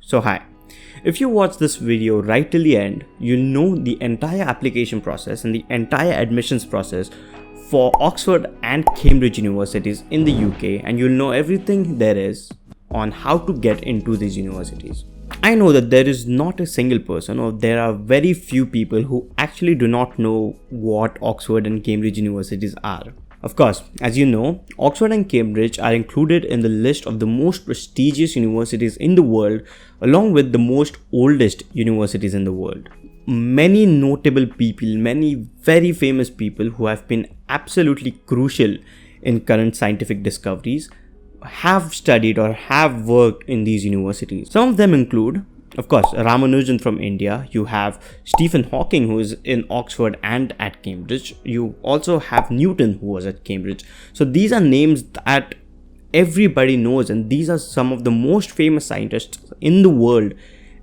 So hi, if you watch this video right till the end, you know the entire application process and the entire admissions process for Oxford and Cambridge universities in the UK, and you'll know everything there is on how to get into these universities. I know that there is not a single person, or there are very few people who actually do not know what Oxford and Cambridge universities are. Of course, as you know, Oxford and Cambridge are included in the list of the most prestigious universities in the world, along with the most oldest universities in the world. Many notable people, many very famous people who have been absolutely crucial in current scientific discoveries have studied or have worked in these universities. Some of them include, of course, Ramanujan from India. You have Stephen Hawking, who is in Oxford and at Cambridge. You also have Newton, who was at Cambridge. So these are names that everybody knows, and these are some of the most famous scientists in the world,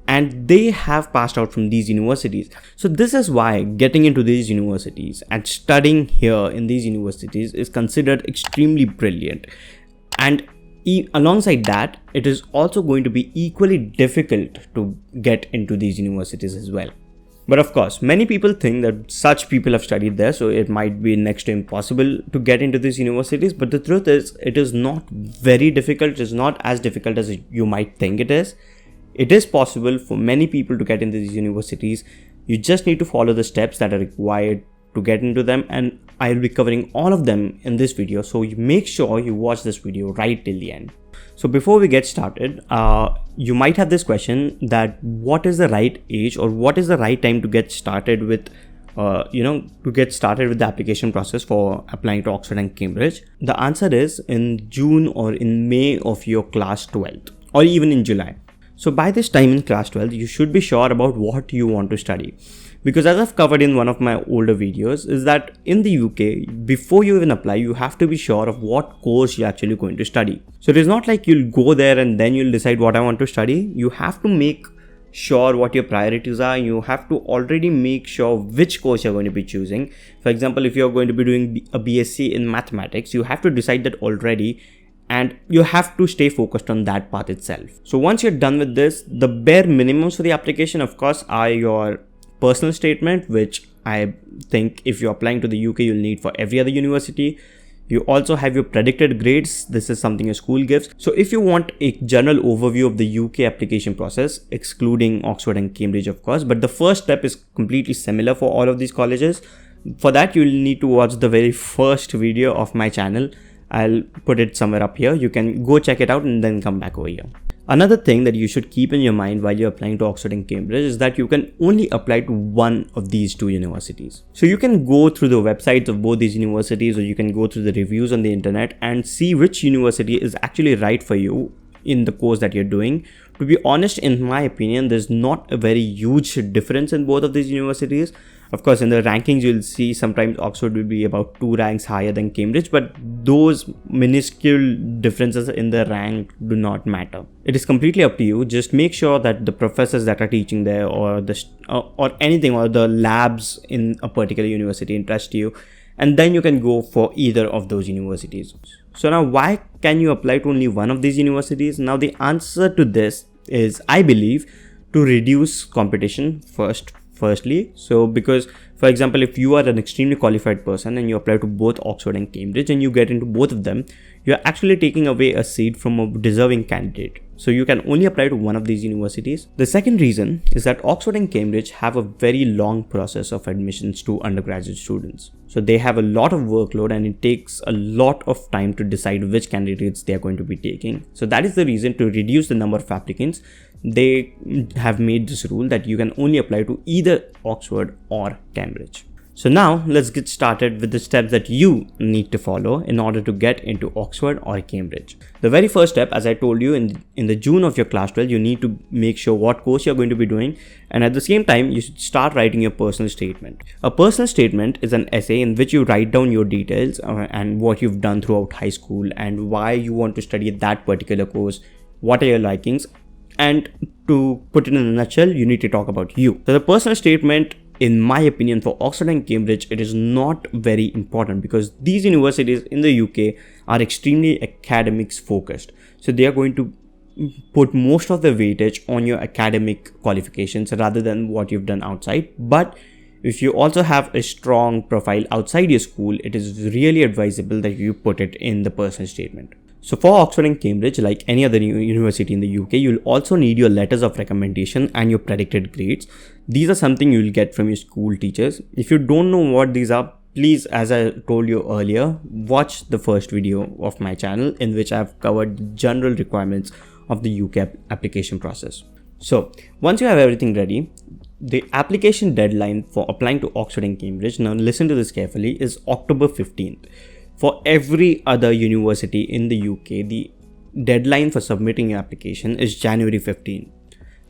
and they have passed out from these universities. So this is why getting into these universities and studying here in these universities is considered extremely brilliant. And alongside that, it is also going to be equally difficult to get into these universities as well. But of course, many people think that such people have studied there, so it might be next to impossible to get into these universities. But the truth is, it is not very difficult. It is not as difficult as you might think it is. It is possible for many people to get into these universities. You just need to follow the steps that are required to get into them, and I'll be covering all of them in this video, so you make sure you watch this video right till the end. So before we get started, you might have this question that what is the right age, or what is the right time to get started with the application process for applying to Oxford and Cambridge? The answer is in June or in May of your class 12th, or even in July. So by this time in class 12, you should be sure about what you want to study. Because as I've covered in one of my older videos, is that in the UK, before you even apply, you have to be sure of what course you're actually going to study. So it is not like you'll go there and then you'll decide what I want to study. You have to make sure what your priorities are. You have to already make sure which course you're going to be choosing. For example, if you're going to be doing a BSc in mathematics, you have to decide that already, and you have to stay focused on that path itself. So once you're done with this, the bare minimums for the application, of course, are your personal statement, which I think if you're applying to the UK, you'll need for every other university. You also have your predicted grades. This is something your school gives. So if you want a general overview of the UK application process, excluding Oxford and Cambridge, of course, but the first step is completely similar for all of these colleges. For that, you'll need to watch the very first video of my channel. I'll put it somewhere up here. You can go check it out and then come back over here. Another thing that you should keep in your mind while you're applying to Oxford and Cambridge is that you can only apply to one of these two universities. So you can go through the websites of both these universities, or you can go through the reviews on the internet and see which university is actually right for you in the course that you're doing. To be honest, in my opinion, there's not a very huge difference in both of these universities. Of course, in the rankings, you'll see sometimes Oxford will be about 2 ranks higher than Cambridge, but those minuscule differences in the rank do not matter. It is completely up to you. Just make sure that the professors that are teaching there, or the labs in a particular university interest you, and then you can go for either of those universities. So now, why can you apply to only one of these universities? Now, the answer to this is, I believe, to reduce competition firstly. So because, for example, if you are an extremely qualified person and you apply to both Oxford and Cambridge and you get into both of them, you're actually taking away a seat from a deserving candidate. So you can only apply to one of these universities. The second reason is that Oxford and Cambridge have a very long process of admissions to undergraduate students. So they have a lot of workload, and it takes a lot of time to decide which candidates they are going to be taking. So that is the reason, to reduce the number of applicants, they have made this rule that you can only apply to either Oxford or Cambridge. So now let's get started with the steps that you need to follow in order to get into Oxford or Cambridge. The very first step, as I told you, in the June of your class 12, you need to make sure what course you're going to be doing, and at the same time, you should start writing your personal statement. A personal statement is an essay in which you write down your details and what you've done throughout high school and why you want to study that particular course, what are your likings, and to put it in a nutshell, you need to talk about you. So the personal statement, in my opinion, for Oxford and Cambridge, it is not very important because these universities in the UK are extremely academics focused. So they are going to put most of the weightage on your academic qualifications rather than what you've done outside. But if you also have a strong profile outside your school, it is really advisable that you put it in the personal statement. So for Oxford and Cambridge, like any other university in the UK, you'll also need your letters of recommendation and your predicted grades. These are something you'll get from your school teachers. If you don't know what these are, please, as I told you earlier, watch the first video of my channel in which I've covered the general requirements of the UK application process. So once you have everything ready, the application deadline for applying to Oxford and Cambridge, now listen to this carefully, is October 15th. For every other university in the UK, the deadline for submitting your application is January 15th.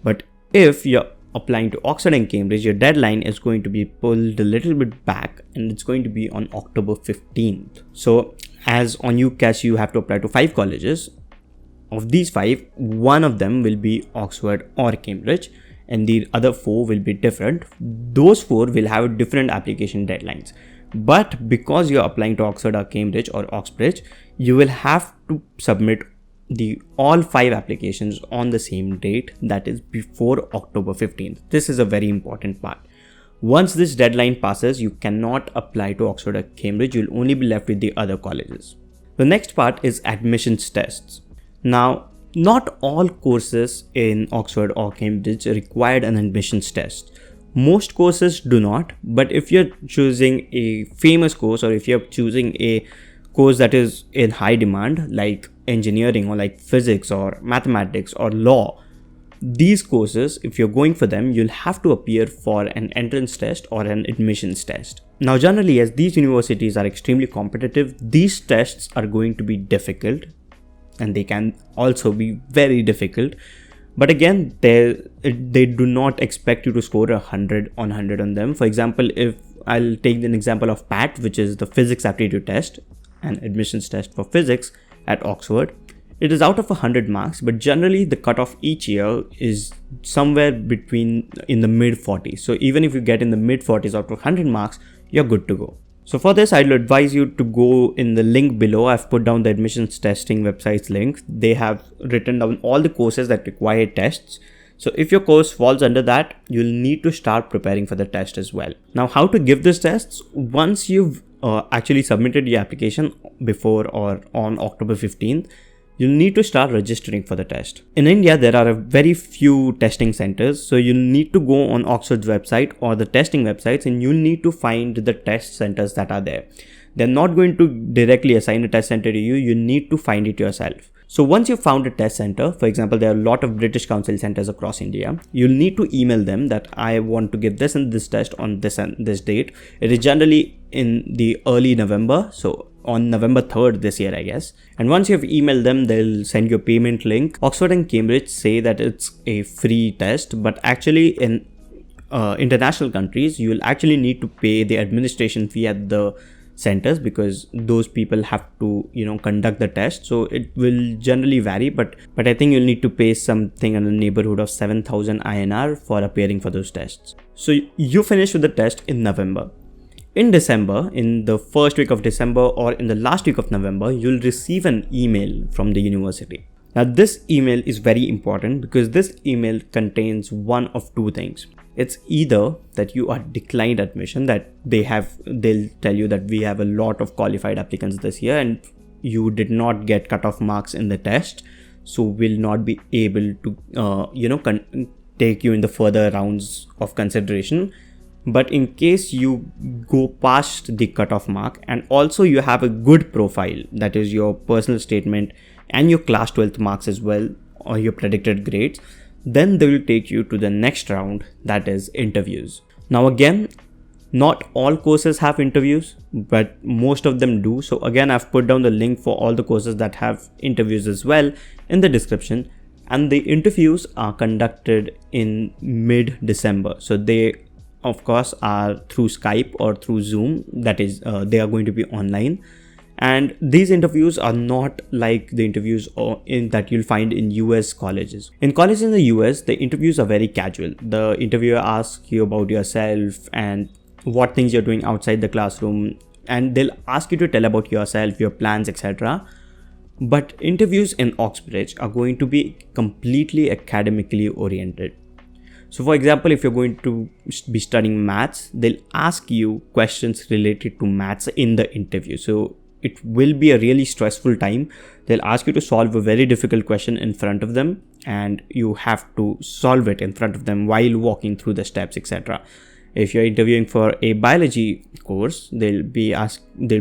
But if you're applying to Oxford and Cambridge, your deadline is going to be pulled a little bit back and it's going to be on October 15th. So as on UCAS, you have to apply to 5 colleges. Of these 5, one of them will be Oxford or Cambridge and the other 4 will be different. Those 4 will have different application deadlines. But because you're applying to Oxford or Cambridge or Oxbridge, you will have to submit all 5 applications on the same date, that is before October 15th. This is a very important part. Once this deadline passes, you cannot apply to Oxford or Cambridge. You'll only be left with the other colleges. The next part is admissions tests. Now, not all courses in Oxford or Cambridge required an admissions test. Most courses do not, but if you're choosing a famous course or if you're choosing a course that is in high demand like engineering or like physics or mathematics or law, these courses, if you're going for them, you'll have to appear for an entrance test or an admissions test. Now generally, as these universities are extremely competitive, these tests are going to be difficult and they can also be very difficult. But again, they do not expect you to score 100 on 100 on them. For example, if I'll take an example of PAT, which is the physics aptitude test, an admissions test for physics at Oxford, it is out of 100 marks, but generally the cutoff each year is somewhere between in the mid 40s. So even if you get in the mid 40s out of 100 marks, you're good to go. So for this, I'd advise you to go in the link below. I've put down the admissions testing website's link. They have written down all the courses that require tests. So if your course falls under that, you'll need to start preparing for the test as well. Now, how to give these tests? Once you've actually submitted your application before or on October 15th, you'll need to start registering for the test. In India, there are a very few testing centers. So you'll need to go on Oxford's website or the testing websites and you'll need to find the test centers that are there. They're not going to directly assign a test center to you. You need to find it yourself. So once you've found a test center, for example, there are a lot of British Council centers across India, you'll need to email them that I want to give this and this test on this and this date. It is generally in the early November. So on November 3rd this year, I guess. And once you've emailed them, they'll send you a payment link. Oxford and Cambridge say that it's a free test, but actually in international countries, you'll actually need to pay the administration fee at the centers because those people have to, conduct the test. So it will generally vary, but I think you'll need to pay something in the neighborhood of 7,000 INR for appearing for those tests. So you finish with the test in November. In December, in the first week of December or in the last week of November, you'll receive an email from the university. Now, this email is very important because this email contains one of two things. It's either that you are declined admission, that they'll tell you that we have a lot of qualified applicants this year and you did not get cutoff marks in the test, so will not be able to, take you in the further rounds of consideration. But in case you go past the cutoff mark and also you have a good profile, that is your personal statement and your class 12th marks as well, or your predicted grades, then they will take you to the next round, that is interviews. Now again, not all courses have interviews, but most of them do. So again, I've put down the link for all the courses that have interviews as well in the description. And the interviews are conducted in mid-December. So they, of course, are through Skype or through Zoom. That is, they are going to be online. And these interviews are not like the interviews that you'll find in US colleges. In colleges in the US, the interviews are very casual. The interviewer asks you about yourself and what things you're doing outside the classroom. And they'll ask you to tell about yourself, your plans, etc. But interviews in Oxbridge are going to be completely academically oriented. So for example, if you're going to be studying maths, they'll ask you questions related to maths in the interview. So it will be a really stressful time. They'll ask you to solve a very difficult question in front of them, and you have to solve it in front of them while walking through the steps, etc. If you're interviewing for a biology course, they'll be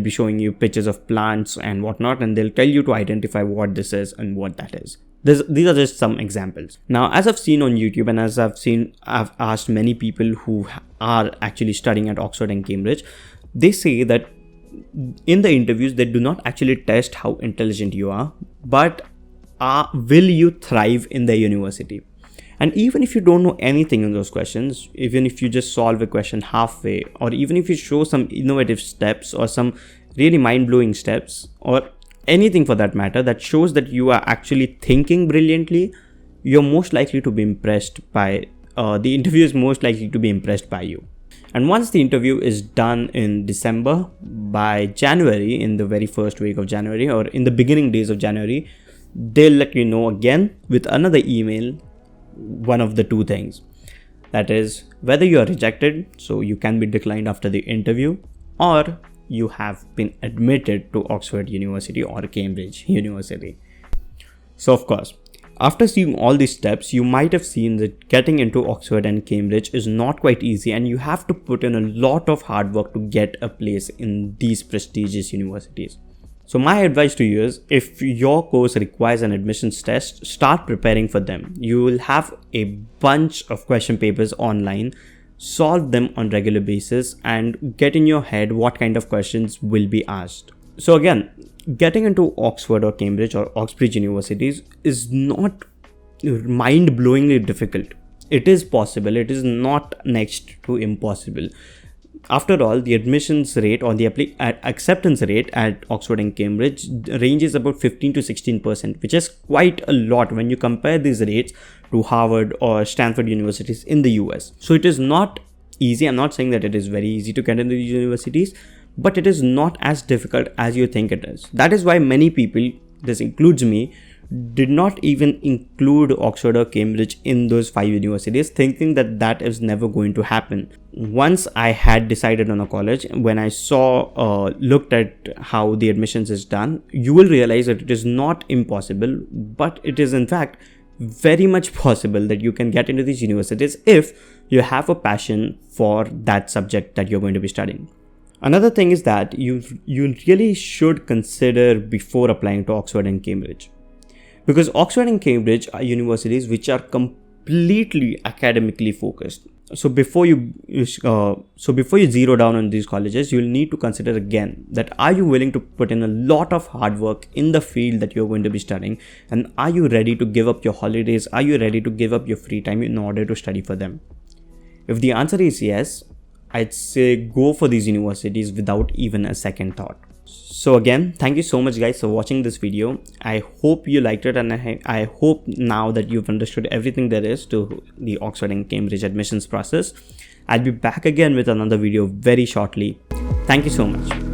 showing you pictures of plants and whatnot, and they'll tell you to identify what this is and what that is. These are just some examples. Now, as I've seen on YouTube, and as I've asked many people who are actually studying at Oxford and Cambridge, they say that in the interviews, they do not actually test how intelligent you are, but will you thrive in the university? And even if you don't know anything in those questions, even if you just solve a question halfway, or even if you show some innovative steps or some really mind-blowing steps, or anything for that matter that shows that you are actually thinking brilliantly, you're most likely to be impressed by, the interview is most likely to be impressed by you. And once the interview is done in December, by January, in the very first week of January or in the beginning days of January, they'll let you know again with another email one of the two things. That is, whether you are rejected, so you can be declined after the interview, or you have been admitted to Oxford University or Cambridge University. So of course, after seeing all these steps, you might have seen that getting into Oxford and Cambridge is not quite easy, and you have to put in a lot of hard work to get a place in these prestigious universities. So my advice to you is, if your course requires an admissions test, start preparing for them. You will have a bunch of question papers online, solve them on regular basis, and get in your head what kind of questions will be asked. So again, getting into Oxford or Cambridge or Oxbridge universities is not mind-blowingly difficult. It is possible. It is not next to impossible. After all, the admissions rate or the acceptance rate at Oxford and Cambridge ranges about 15 to 16%, which is quite a lot when you compare these rates to Harvard or Stanford universities in the US. So it is not easy. I'm not saying that it is very easy to get into these universities, but it is not as difficult as you think it is. That is why many people, this includes me, did not even include Oxford or Cambridge in those 5 universities, thinking that that is never going to happen. Once I had decided on a college, when I looked at how the admissions is done, you will realize that it is not impossible, but it is in fact very much possible that you can get into these universities if you have a passion for that subject that you're going to be studying. Another thing is that you really should consider before applying to Oxford and Cambridge. Because Oxford and Cambridge are universities which are completely academically focused. So before you zero down on these colleges, you'll need to consider again that are you willing to put in a lot of hard work in the field that you're going to be studying, and are you ready to give up your holidays? Are you ready to give up your free time in order to study for them? If the answer is yes, I'd say go for these universities without even a second thought. So again, thank you so much guys for watching this video. I hope you liked it, and I hope now that you've understood everything there is to the Oxford and Cambridge admissions process. I'll be back again with another video very shortly. Thank you so much.